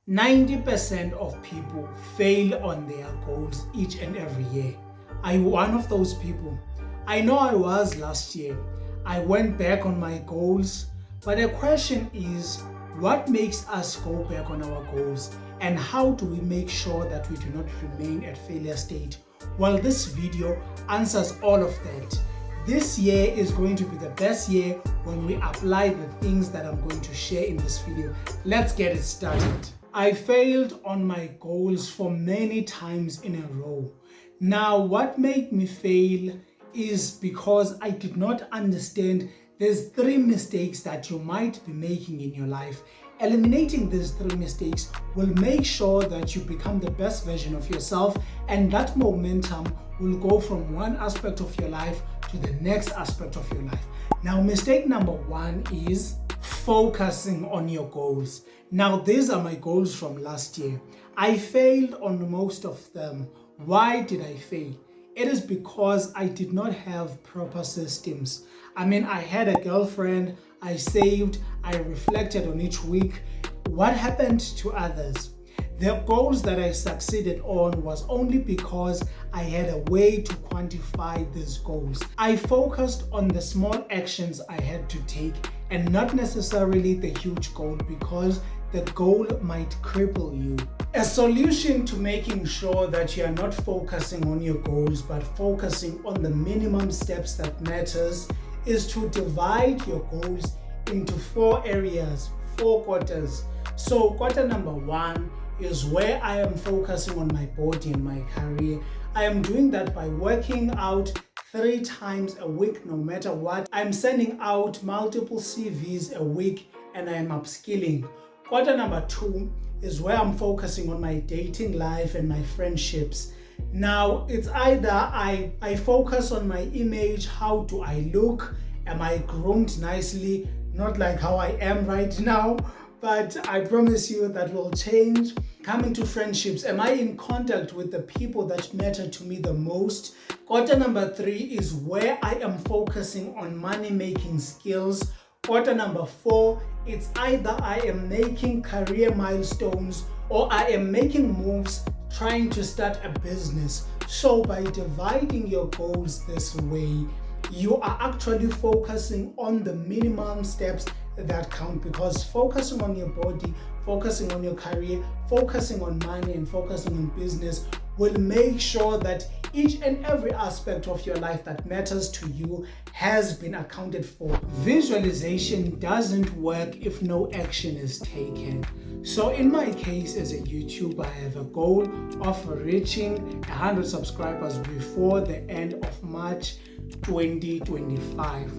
90% of people fail on their goals each and every year. Are you one of those people? I know I was last year. I went back on my goals, but the question is, what makes us go back on our goals, and how do we make sure that we do not remain at failure state? Well, this video answers all of that. This year is going to be the best year when we apply the things that I'm going to share in this video. Let's get it started. I failed on my goals for many times in a row. Now, what made me fail is because I did not understand there's 3 mistakes that you might be making in your life. Eliminating these 3 mistakes will make sure that you become the best version of yourself, and that momentum will go from one aspect of your life to the next aspect of your life. Now, mistake number 1 is focusing on your goals. Now, these are my goals from last year. I failed on most of them. Why did I fail? It is because I did not have proper systems. I had a girlfriend, I saved, I reflected on each week. What happened to others? The goals that I succeeded on was only because I had a way to quantify these goals. I focused on the small actions I had to take and not necessarily the huge goal, because the goal might cripple you. A solution to making sure that you are not focusing on your goals but focusing on the minimum steps that matters is to divide your goals into 4 areas, 4 quarters. So quarter number 1 is where I am focusing on my body and my career. I am doing that by working out 3 times a week, no matter what. I'm sending out multiple CVs a week and I am upskilling. Quarter number 2 is where I'm focusing on my dating life and my friendships. Now, it's either I focus on my image, how do I look, am I groomed nicely, not like how I am right now, but I promise you that will change. Coming to friendships, am I in contact with the people that matter to me the most? Quarter number 3 is where I am focusing on money-making skills. Quarter number 4, it's either I am making career milestones or I am making moves trying to start a business. So by dividing your goals this way, you are actually focusing on the minimum steps that count, because focusing on your body, focusing on your career, focusing on money, and focusing on business will make sure that each and every aspect of your life that matters to you has been accounted for. Visualization doesn't work if no action is taken. So in my case as a YouTuber, I have a goal of reaching 100 subscribers before the end of March 2025.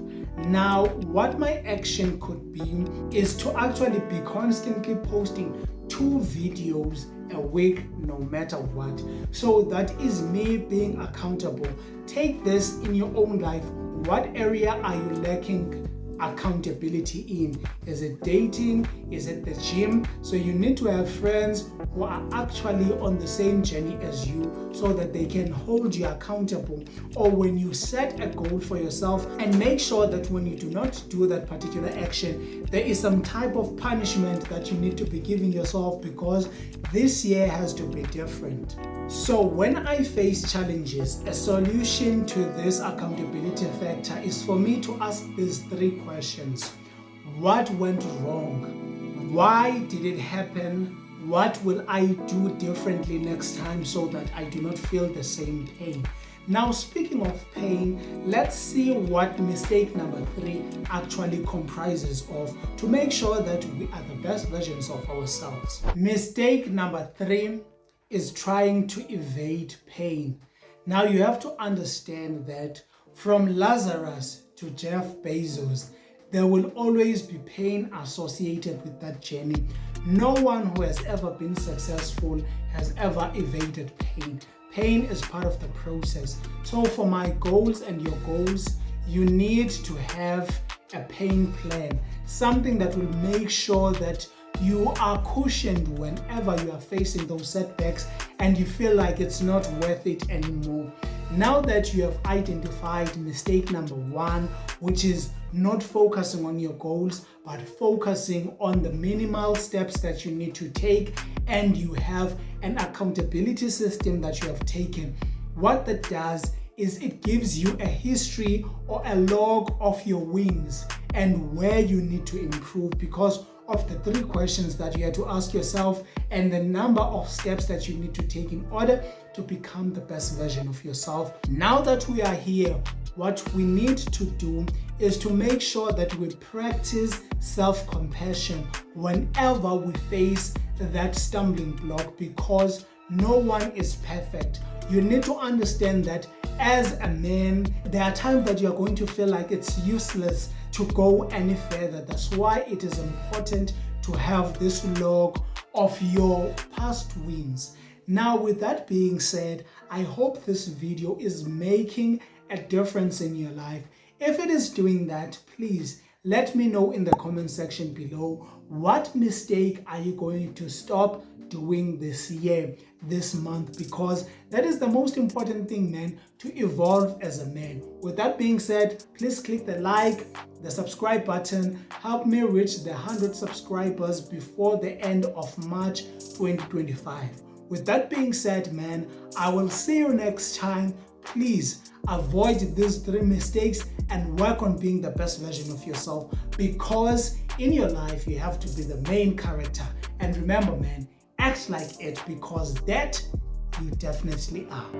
Now, what my action could be is to actually be constantly posting 2 videos a week, no matter what. So that is me being accountable. Take this in your own life. What area are you lacking accountability in? Is it dating? Is it the gym? So you need to have friends who are actually on the same journey as you so that they can hold you accountable. Or when you set a goal for yourself, and make sure that when you do not do that particular action, there is some type of punishment that you need to be giving yourself, because this year has to be different. So when I face challenges, a solution to this accountability factor is for me to ask these 3 questions. What went wrong? Why did it happen? What will I do differently next time so that I do not feel the same pain? Now, speaking of pain, let's see what mistake number 3 actually comprises of to make sure that we are the best versions of ourselves. Mistake number 3 is trying to evade pain. Now, you have to understand that from Lazarus to Jeff Bezos, there will always be pain associated with that journey. No one who has ever been successful has ever evaded pain. Pain is part of the process. So for my goals and your goals, you need to have a pain plan, something that will make sure that you are cushioned whenever you are facing those setbacks and you feel like it's not worth it anymore. Now that you have identified mistake number 1, which is not focusing on your goals, but focusing on the minimal steps that you need to take, and you have an accountability system that you have taken, what that does is it gives you a history or a log of your wins and where you need to improve because of the 3 questions that you had to ask yourself and the number of steps that you need to take in order to become the best version of yourself. Now that we are here, what we need to do is to make sure that we practice self-compassion whenever we face that stumbling block, because no one is perfect. You need to understand that as a man, there are times that you're going to feel like it's useless to go any further. That's why it is important to have this log of your past wins. Now, with that being said, I hope this video is making a difference in your life. If it is doing that, please let me know in the comment section below. What mistake are you going to stop doing this year, this month? Because that is the most important thing, man, to evolve as a man. With that being said, please click the like, the subscribe button. Help me reach the 100 subscribers before the end of March 2025. With that being said, man, I will see you next time. Please avoid these 3 mistakes and work on being the best version of yourself, because in your life you have to be the main character. And remember, man, act like it, because that you definitely are.